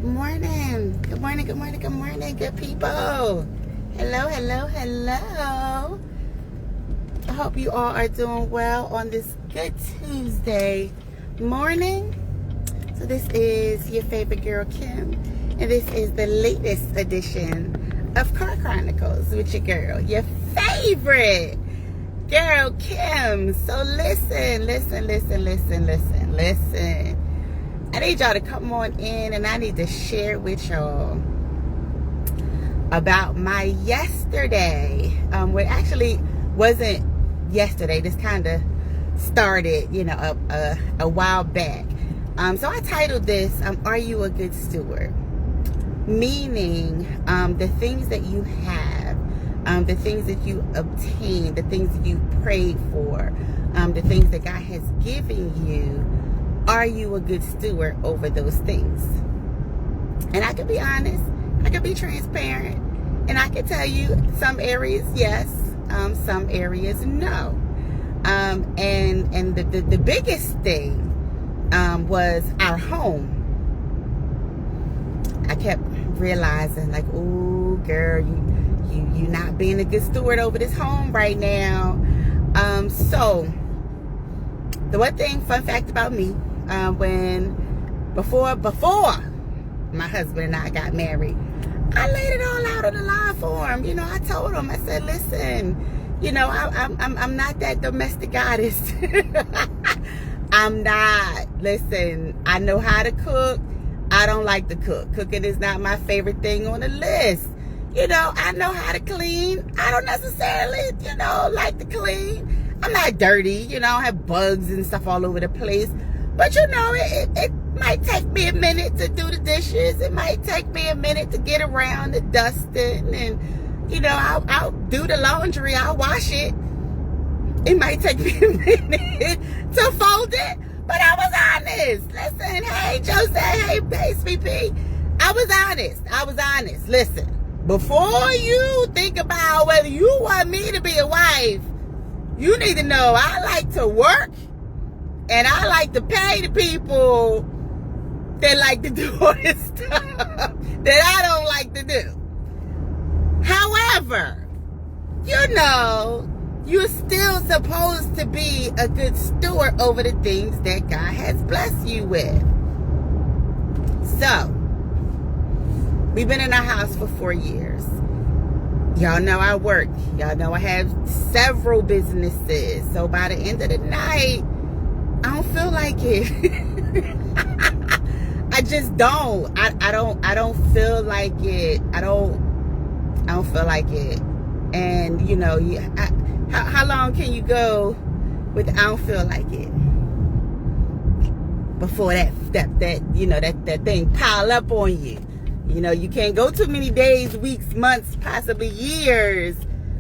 Good morning. Good morning, good morning, good morning, good people. Hello, hello, hello. I hope you all are doing well on this good Tuesday morning. So this is your favorite girl, Kim. And this is the latest edition of Car Chronicles with your girl, your favorite girl, Kim. So listen. I need y'all to come on in and I need to share with y'all about my yesterday. Well, it actually wasn't yesterday. This kind of started, a while back. So I titled this, Are You a Good Steward? Meaning the things that you have, the things that you obtain, the things that you prayed for, the things that God has given you. Are you a good steward over those things? And I can be honest, I can be transparent, and I can tell you some areas yes, some areas no. And the biggest thing was our home. I kept realizing, like, oh girl, you not being a good steward over this home right now. So the one thing, fun fact about me, before my husband and I got married, I laid it all out on the line for him. I told him, I said, listen, I'm not that domestic goddess. I'm not. Listen, I know how to cook. I don't like to cook. Cooking is not my favorite thing on the list. I know how to clean. I don't necessarily, like to clean. I'm not dirty. I don't have bugs and stuff all over the place. But it might take me a minute to do the dishes. It might take me a minute to get around the dusting. And, I'll do the laundry. I'll wash it. It might take me a minute to fold it. But I was honest. Listen, hey, Joseph, hey, SVP. I was honest. Listen, before you think about whether you want me to be a wife, you need to know I like to work. And I like to pay the people that like to do all this stuff that I don't like to do. However, you're still supposed to be a good steward over the things that God has blessed you with. So, we've been in our house for 4 years. Y'all know I work. Y'all know I have several businesses. So by the end of the night, I don't feel like it. I just don't. I don't feel like it. I don't feel like it. And how long can you go with I don't feel like it before that thing pile up on you? You can't go too many days, weeks, months, possibly years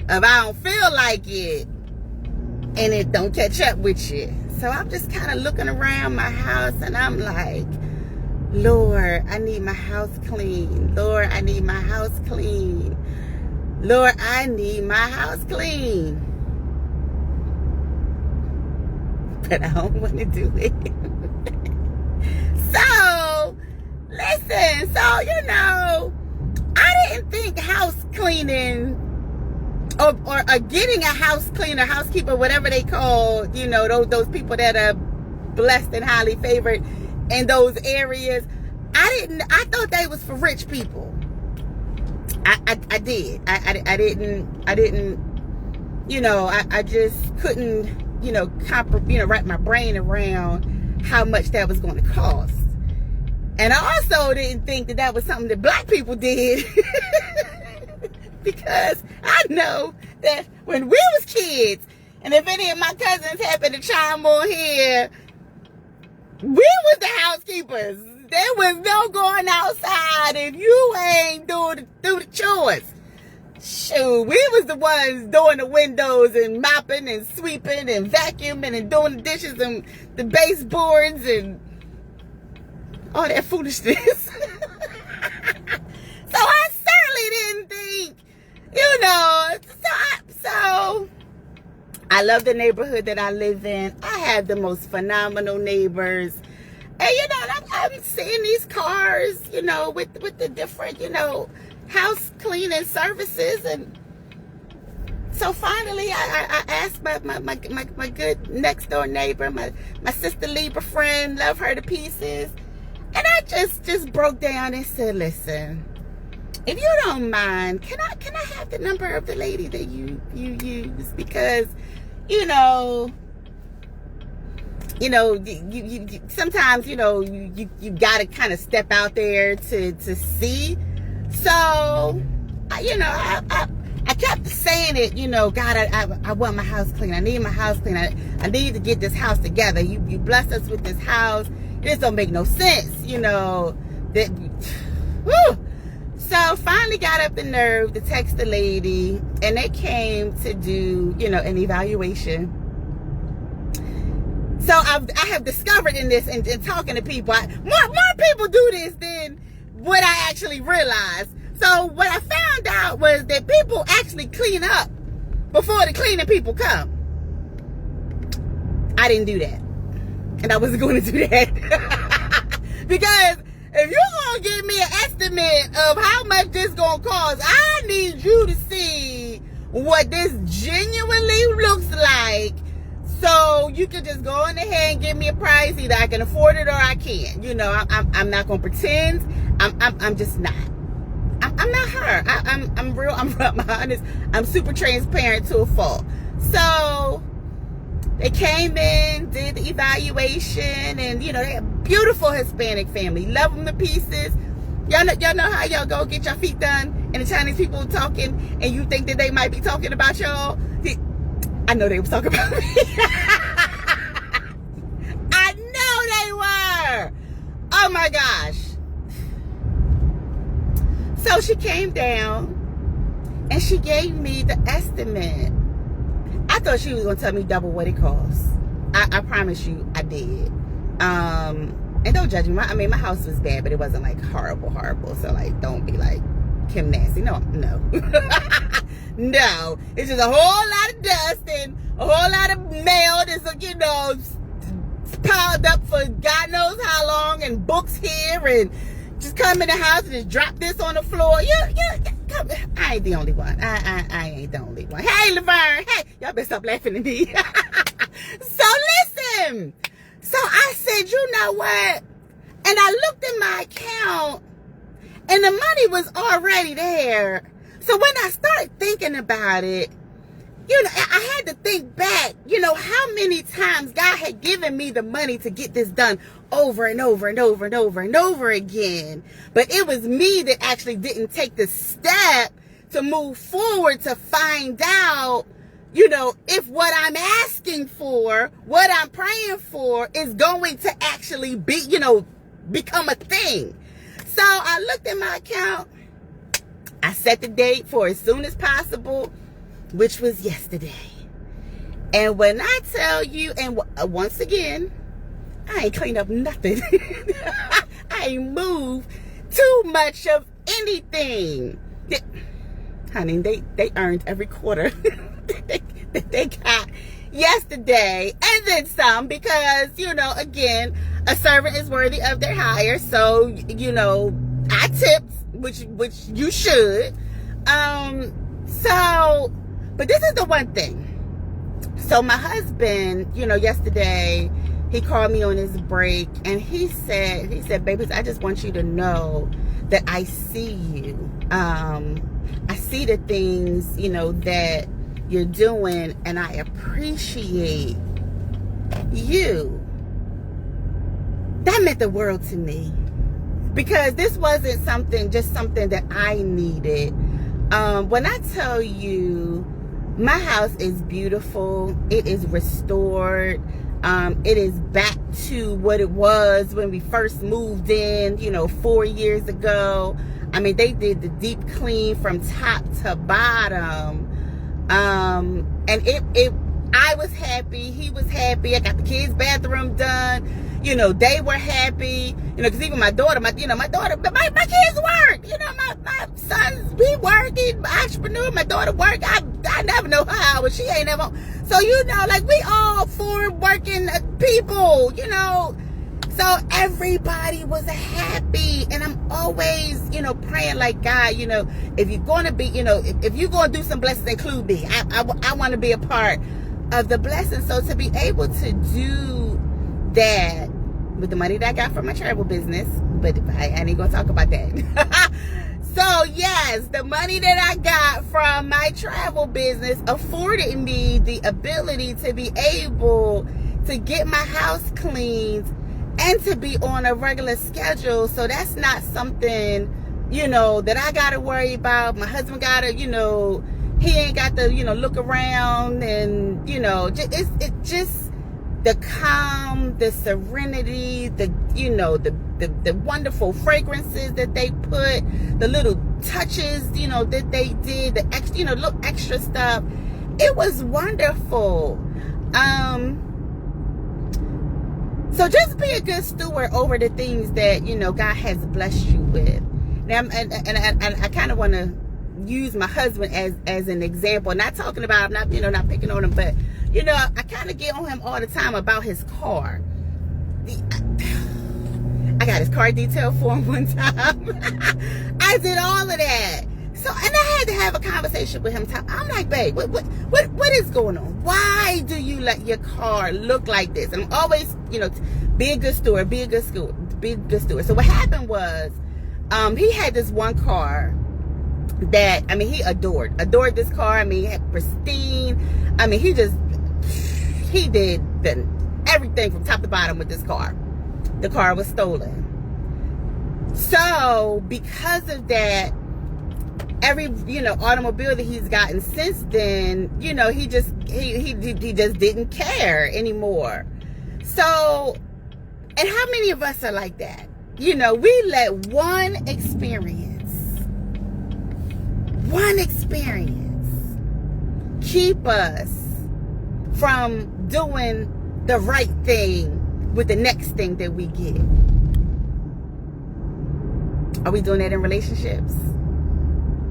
of I don't feel like it, and it don't catch up with you. So I'm just kind of looking around my house and I'm like, Lord, I need my house clean. Lord, I need my house clean. Lord, I need my house clean. But I don't want to do it. So, listen, I didn't think house cleaning or getting a house cleaner, housekeeper, whatever they call, those people that are blessed and highly favored in those areas. I thought they was for rich people. I did. I didn't, I just couldn't, wrap my brain around how much that was going to cost. And I also didn't think that was something that black people did. Because I know that when we was kids, and if any of my cousins happen to chime on here, we was the housekeepers. There was no going outside if you ain't do the chores. Shoot, we was the ones doing the windows and mopping and sweeping and vacuuming and doing the dishes and the baseboards and all that foolishness. So I certainly didn't think, so I love the neighborhood that I live in. I have the most phenomenal neighbors. And I'm seeing these these cars, you know, with the different, you know, house cleaning services. And so finally I asked my good next door neighbor, my sister Libra friend, love her to pieces. And I just broke down and said, listen, if you don't mind, can I have the number of the lady that you use? Because, you sometimes, you gotta kind of step out there to see. So, I kept saying it, God, I want my house clean. I need my house clean. I need to get this house together. You blessed us with this house. This don't make no sense, that, whew. So finally got up the nerve to text the lady, and they came to do, an evaluation. So I have discovered in this and talking to people, more people do this than what I actually realized. So what I found out was that people actually clean up before the cleaning people come. I didn't do that. And I wasn't going to do that. Because if you're going to give me an estimate of how much this going to cost, I need you to see what this genuinely looks like. So you can just go on ahead and give me a price. Either I can afford it or I can't. I'm not going to pretend. I'm just not. I'm not her. I'm real. I'm honest. I'm super transparent to a fault. So they came in, did the evaluation, and they're a beautiful Hispanic family. Love them to pieces. Y'all know how y'all go get your feet done, and the Chinese people talking, and you think that they might be talking about y'all. I know they was talking about me. I know they were. Oh my gosh. So she came down and she gave me the estimate. I thought she was going to tell me double what it costs. I promise you I did. And don't judge me. My house was bad, but it wasn't like horrible. So like, don't be like Kim Nasty. No. No. It's just a whole lot of dust and a whole lot of mail that's, piled up for God knows how long, and books here, and just come in the house and just drop this on the floor. I ain't the only one. I ain't the only one. Hey, Laverne. Hey, y'all better stop laughing at me. So listen. So I said, you know what? And I looked in my account, and the money was already there. So when I started thinking about it, I had to think back, how many times God had given me the money to get this done over and over and over and over and over again. But it was me that actually didn't take the step to move forward to find out, if what I'm asking for, what I'm praying for is going to actually be, become a thing. So I looked at my account. I set the date for as soon as possible, which was yesterday. And when I tell you, and once again, I ain't cleaned up nothing. I ain't moved too much of anything. Honey, they earned every quarter that they got yesterday, and then some, because, again, a servant is worthy of their hire. So, I tipped, which you should. But this is the one thing. So my husband, yesterday, he called me on his break, and he said, baby, I just want you to know that I see you. I see the things, that you're doing, and I appreciate you. That meant the world to me, because this wasn't just something that I needed. When I tell you, my house is beautiful. It is restored. It is back to what it was when we first moved in, 4 years ago. They did the deep clean from top to bottom. And I was happy. He was happy. I got the kids' bathroom done. They were happy. Because even my daughter, my kids work. My sons, we working, entrepreneur. My daughter work. I never know her hours. She ain't never. So, we all 4 working people, So So everybody was happy. And I'm always, praying like, God, if you're going to be, if you're going to do some blessings, include me. I want to be a part of the blessing. So to be able to do that with the money that I got from my travel business, but I ain't going to talk about that. So yes, the money that I got from my travel business afforded me the ability to be able to get my house cleaned and to be on a regular schedule. So that's not something, that I got to worry about. My husband got to, he ain't got to, look around and, it's just the calm, the serenity, the wonderful fragrances that they put, the little touches, that they did, the extra, little extra stuff. It was wonderful. So just be a good steward over the things that, God has blessed you with. Now, and I kind of want to use my husband as an example. Not talking about, not picking on him, but, I kind of get on him all the time about his car. I got his car detailed for him one time. I did all of that. So, and I had to have a conversation with him. I'm like, babe, what is going on? Why do you let your car look like this? And I'm always, be a good steward, be a good steward. So what happened was, he had this one car that, he adored this car. He had pristine. He did everything from top to bottom with this car. The car was stolen. So because of that, every automobile that he's gotten since then, he just didn't care anymore. So, and how many of us are like that? We let one experience keep us from doing the right thing with the next thing that we get. Are we doing that in relationships?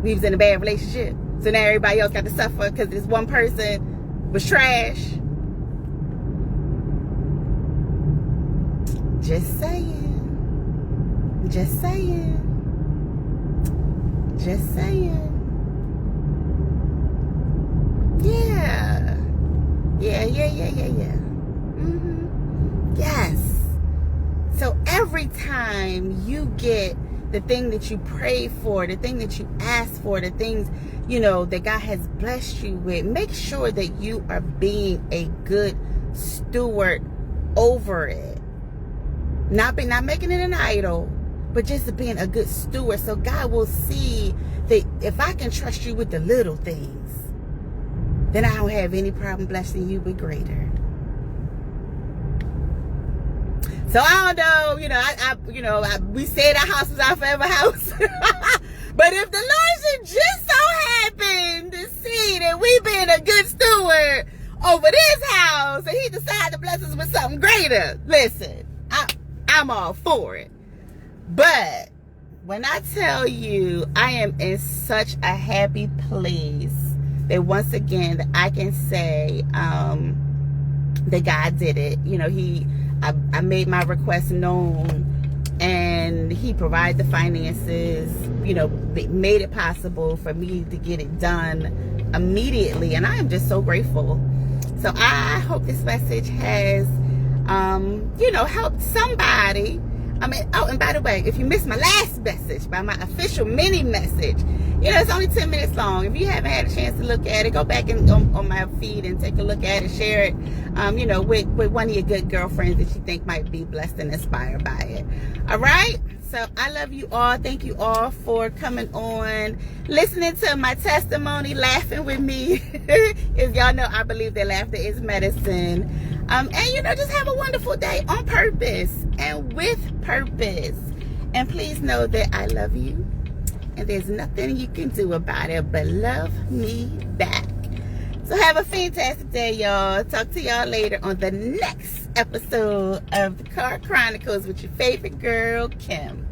We was in a bad relationship, so now everybody else got to suffer because this one person was trash. Just saying. Yeah. Yes. So every time you get the thing that you prayed for, the thing that you asked for, the things, that God has blessed you with, make sure that you are being a good steward over it. Not making it an idol, but just being a good steward. So God will see that if I can trust you with the little things, then I don't have any problem blessing you with greater. So I don't know, we said our house was our forever house. But if the Lord should just so happen to see that we been a good steward over this house and he decided to bless us with something greater, listen, I'm all for it. But when I tell you I am in such a happy place that once again that I can say that God did it. I made my request known and he provided the finances, made it possible for me to get it done immediately. And I am just so grateful. So I hope this message has, helped somebody. And by the way, if you missed my last message, my official mini message, it's only 10 minutes long. If you haven't had a chance to look at it, go back and on my feed and take a look at it, share it, with one of your good girlfriends that you think might be blessed and inspired by it. All right? So I love you all. Thank you all for coming on, listening to my testimony, laughing with me. As y'all know, I believe that laughter is medicine. And just have a wonderful day on purpose and with purpose. And please know that I love you. And there's nothing you can do about it but love me back. So have a fantastic day, y'all. Talk to y'all later on the next episode of the Car Chronicles with your favorite girl, Kim.